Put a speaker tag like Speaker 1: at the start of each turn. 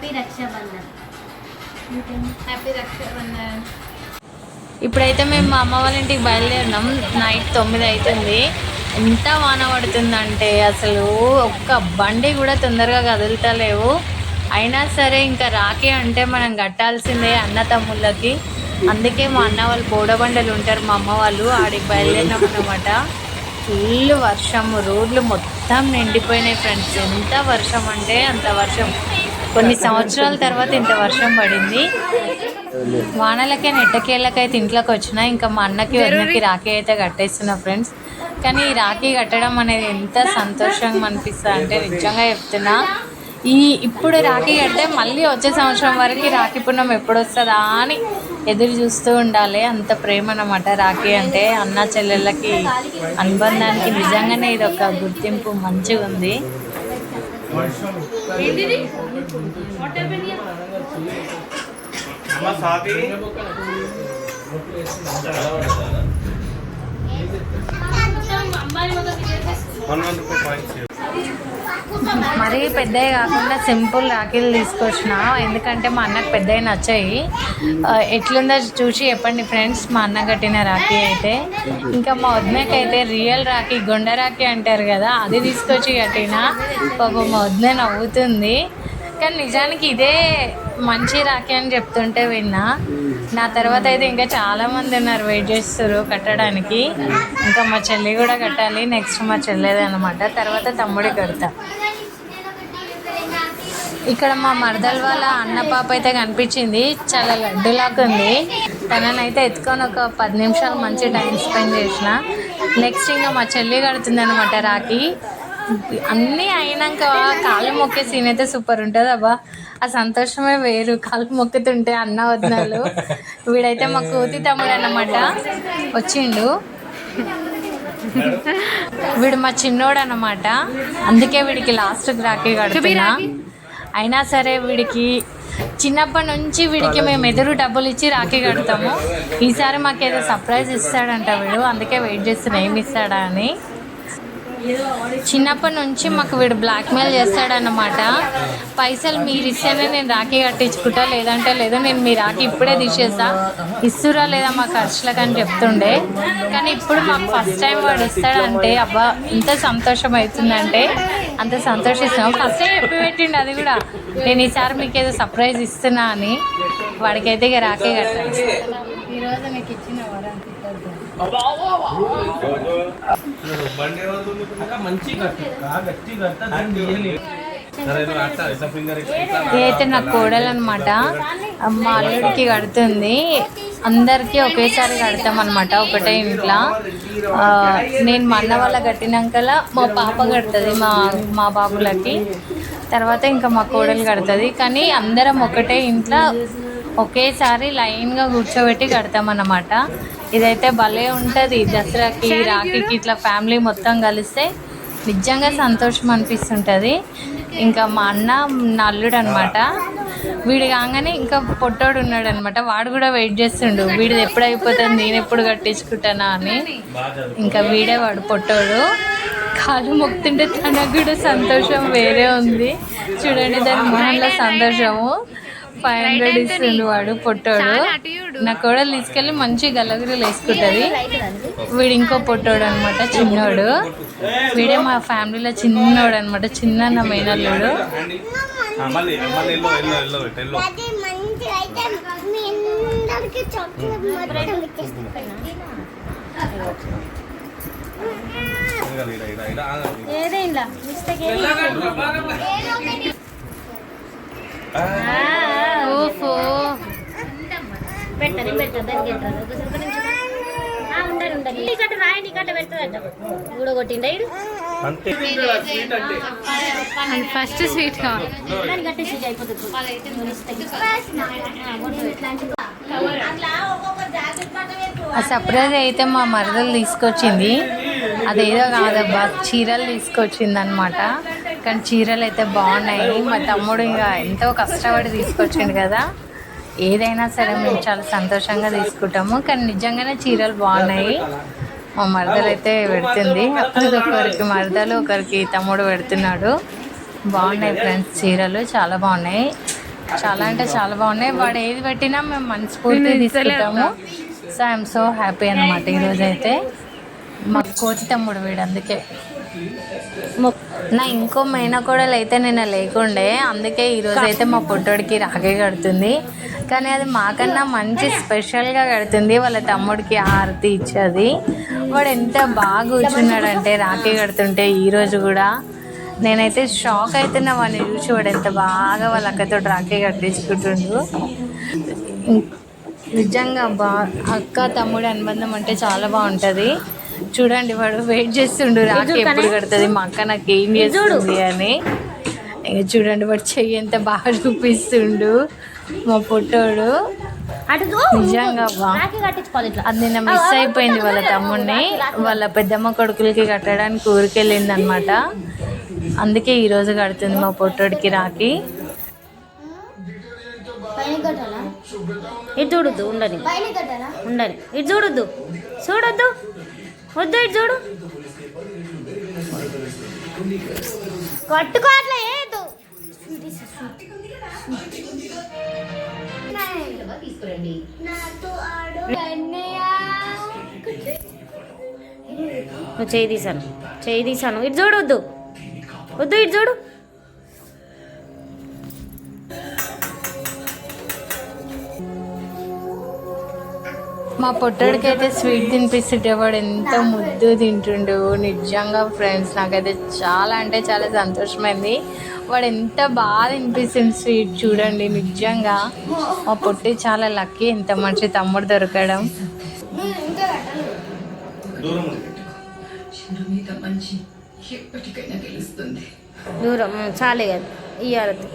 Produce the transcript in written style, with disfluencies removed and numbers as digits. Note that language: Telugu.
Speaker 1: హ్యాపీ రక్షాబంధన్. హ్యాపీ రక్షాబంధన్.
Speaker 2: ఇప్పుడైతే మేము మా అమ్మ వాళ్ళ ఇంటికి బయలుదేరినాం. నైట్ 9 అవుతుంది. ఎంత వాన పడుతుందంటే అసలు ఒక్క బండి కూడా తొందరగా కదులుతలేవు. అయినా సరే ఇంకా రాఖీ అంటే మనం కట్టాల్సిందే అన్న తమ్ముళ్ళకి. అందుకే మా అన్న వాళ్ళు బోడబండలు ఉంటారు, మా అమ్మ వాళ్ళు ఆడికి బయలుదేరినాం అన్నమాట. ఫుల్ వర్షం, రోడ్లు మొత్తం నిండిపోయినాయి ఫ్రెండ్స్. ఎంత వర్షం అంటే అంత వర్షం. కొన్ని సంవత్సరాల తర్వాత ఇంత వర్షం పడింది. వానలకే నెట్టకేళ్ళకైతే ఇంట్లోకి వచ్చినా. ఇంకా మా అన్నకి వదినకి రాఖీ అయితే కట్టేస్తున్నా ఫ్రెండ్స్. కానీ ఈ రాఖీ కట్టడం అనేది ఎంత సంతోషంగా అనిపిస్తుంది అంటే నిజంగా చెప్తున్నా. ఇప్పుడు రాఖీ కడితే మళ్ళీ వచ్చే సంవత్సరం వరకు రాఖీ పుణ్యం ఎప్పుడు వస్తుందా అని ఎదురు చూస్తూ ఉండాలి. అంత ప్రేమ అన్నమాట రాఖీ అంటే. అన్న చెల్లెళ్ళకి అనుబంధానికి నిజంగానే ఇది ఒక గుర్తింపు మంచిగా ఉంది. మరీ పెద్దవి కాకుండా సింపుల్ రాఖీలు తీసుకొచ్చిన. ఎందుకంటే మా అన్నకు పెద్దవి నచ్చాయి. ఎట్లుందో చూసి చెప్పండి ఫ్రెండ్స్ మా అన్న కట్టిన రాఖీ అయితే. ఇంకా మా వదినకి అయితే రియల్ రాఖీ, గొండ రాఖీ అంటారు కదా, అది తీసుకొచ్చి కట్టిన. పాపం మా వదిన నవ్వుతుంది. కానీ నిజానికి ఇదే మంచి రాఖీ అని చెప్తుంటే విన్నా. నా తర్వాత అయితే ఇంకా చాలామంది ఉన్నారు వెయిట్ చేస్తారు కట్టడానికి. ఇంకా మా చెల్లి కూడా కట్టాలి. నెక్స్ట్ మా చెల్లేదే అనమాట. తర్వాత తమ్ముడి కడతా. ఇక్కడ మా మరదల వాళ్ళ అన్న పాప అయితే కనిపించింది. చాలా లడ్డులాగా ఉంది. తననైతే ఎత్తుకొని ఒక 10 నిమిషాలు మంచి టైం స్పెండ్ చేసిన. నెక్స్ట్ ఇంకా మా చెల్లి కడుతుంది అనమాట రాఖీ. అన్నీ అయినాక కాళ్ళు మొక్కే సీన్ అయితే సూపర్ ఉంటుంది అబ్బా. ఆ సంతోషమే వేరు. కాళ్ళు మొక్కుతుంటే అన్న వదినాలు. వీడైతే మా కోతి తమ్ముడు అన్నమాట వచ్చిండు. వీడు మా చిన్నోడు అన్నమాట. అందుకే వీడికి లాస్ట్ రాఖీ కడుతున్నా. అయినా సరే వీడికి చిన్నప్పటి నుంచి వీడికి మేము ఎదురు డబ్బులు ఇచ్చి రాఖీ కడతాము. ఈసారి మాకేదో సర్ప్రైజ్ ఇస్తాడంట వీడు. అందుకే వెయిట్ చేస్తున్నా ఏమి ఇస్తాడా అని. చిన్నప్పటి నుంచి మాకు వీడు బ్లాక్మెయిల్ చేస్తాడన్నమాట. పైసలు మీరు ఇస్తేనే నేను రాఖీ కట్టించుకుంటా, లేదంటే లేదు, నేను మీ రాఖీ ఇప్పుడే తీసేస్తా, ఇస్తురా లేదా మా ఖర్చులకు అని చెప్తుండే. కానీ ఇప్పుడు మాకు ఫస్ట్ టైం వాడు ఇస్తాడంటే అబ్బా ఎంత సంతోషం అవుతుందంటే అంత సంతోషిస్తాం. ఫస్ట్ టైం చెప్పి పెట్టిండు అది కూడా, నేను ఈసారి మీకు ఏదో సర్ప్రైజ్ ఇస్తున్నా అని. వాడికైతే ఇక రాఖీ కట్టాలి. ఈరోజు నీకు ఇచ్చిన ఇదైతే నా కోడలు అనమాట. మా అల్లుడికి కడుతుంది. అందరికీ ఒకేసారి కడతాం అనమాట ఒకటే ఇంట్లో. నేను మా అన్న వాళ్ళ కట్టినాకలా మా పాప కడుతుంది మా బాబులకి. తర్వాత ఇంకా మా కోడలు కడుతుంది. కానీ అందరం ఒకటే ఇంట్లో ఒకేసారి లైన్గా కూర్చోబెట్టి కడతామన్నమాట. ఇదైతే భలే ఉంటుంది. దసరాకి రాఖీకి ఇట్లా ఫ్యామిలీ మొత్తం కలిస్తే నిజంగా సంతోషం అనిపిస్తుంటుంది. ఇంకా మా అన్న నా అల్లుడు అనమాట. వీడు కాగానే ఇంకా పొట్టోడు ఉన్నాడు అనమాట. వాడు కూడా వెయిట్ చేస్తుండు వీడిది ఎప్పుడు అయిపోతుంది, నేను ఎప్పుడు కట్టించుకుంటానా అని. ఇంకా వీడే వాడు పొట్టోడు. కాళ్ళు మొక్కుతుంటే తనకు కూడా సంతోషం వేరే ఉంది. చూడండి దాని మొహంలో సంతోషము. 500 ఇస్తుండు వాడు పొట్టోడు. నా కోడలు తీసుకెళ్ళి మంచి గల్లగురులు వేసుకుంటుంది. వీడు ఇంకో పొట్టోడు అనమాట, చిన్నోడు. వీడే మా ఫ్యామిలీలో చిన్నోడు అనమాట, చిన్న మేనల్లుడు. ఫస్ట్ స్వీట్ ఆ సర్ప్రైజ్ అయితే మా మరదలు తీసుకొచ్చింది. అదేదో కాదబ్బా, చీరలు తీసుకొచ్చింది అనమాట. కానీ చీరలు అయితే బాగున్నాయి. మా తమ్ముడు ఇంకా ఎంతో కష్టపడి తీసుకొచ్చిండు కదా. ఏదైనా సరే మేము చాలా సంతోషంగా తీసుకుంటాము. కానీ నిజంగానే చీరలు బాగున్నాయి. మా మరదలు అయితే పెడుతుంది. ఒకరికి మరదలు, ఒకరికి తమ్ముడు పెడుతున్నాడు. బాగున్నాయి ఫ్రెండ్స్ చీరలు, చాలా బాగున్నాయి. చాలా అంటే చాలా బాగున్నాయి. వాడు ఏది పెట్టినా మేము మనస్ఫూర్తి తీసుకుంటాము. సో ఐఎమ్ సో హ్యాపీ అన్నమాట ఈరోజు అయితే. మా కోతి తమ్ముడు వీడు, అందుకే. నా ఇంకో మేనకోడలు అయితే నిన్న లేకుండే, అందుకే ఈరోజు అయితే మా పొట్టోడికి రాఖీ కడుతుంది. కానీ అది మాకన్నా మంచి స్పెషల్గా కడుతుంది. వాళ్ళ తమ్ముడికి హారతి ఇచ్చేది. వాడు ఎంత బాగా కూర్చున్నాడంటే రాఖీ కడుతుంటే ఈరోజు కూడా. నేనైతే షాక్ అవుతున్నా వాడిని చూసి. వాడు ఎంత బాగా వాళ్ళ అక్కతో రాఖీ కట్టించుకుంటుండు. నిజంగా అక్క తమ్ముడు అనుబంధం అంటే చాలా బాగుంటుంది. చూడండి వాడు వెయిట్ చేస్తుండు రాఖీ ఎప్పుడు కడుతుంది మా అక్క నాకు ఏం చేస్తుంది అని. చూడండి వాడు చెయ్యి ఎంత బాగా చూపిస్తుండు మా పొట్టోడు. నిజంగా అది నిన్న మిస్ అయిపోయింది వాళ్ళ తమ్ముడిని. వాళ్ళ పెద్దమ్మ కొడుకులకి కట్టడానికి ఊరికెళ్ళింది అనమాట. అందుకే ఈరోజు కడుతుంది మా పొట్టోడికి రాఖీ.
Speaker 3: ఇటు చూడొద్దు, ఉండని ఉండని, ఇటు చూడొద్దు, చూడొద్దు, వద్దు, ఇటు చూడు, కట్టుకోవట్లే ఏదు. నువ్వు చేయి తీసాను, ఇటు చూడొద్దు, వద్దు, ఇటు చూడు.
Speaker 2: మా పొట్టడికి అయితే స్వీట్ తినిపిస్తుంటే వాడు ఎంత ముద్దు తింటుండు. నిజంగా ఫ్రెండ్స్ నాకైతే చాలా అంటే చాలా సంతోషమైంది. వాడు ఎంత బాగా తినిపిస్తుంది స్వీట్ చూడండి. నిజంగా మా పొట్టి చాలా లక్కీ, ఎంత మంచి తమ్ముడు దొరకడం.
Speaker 3: దూరం చాలే కదా ఈ ఆరతి.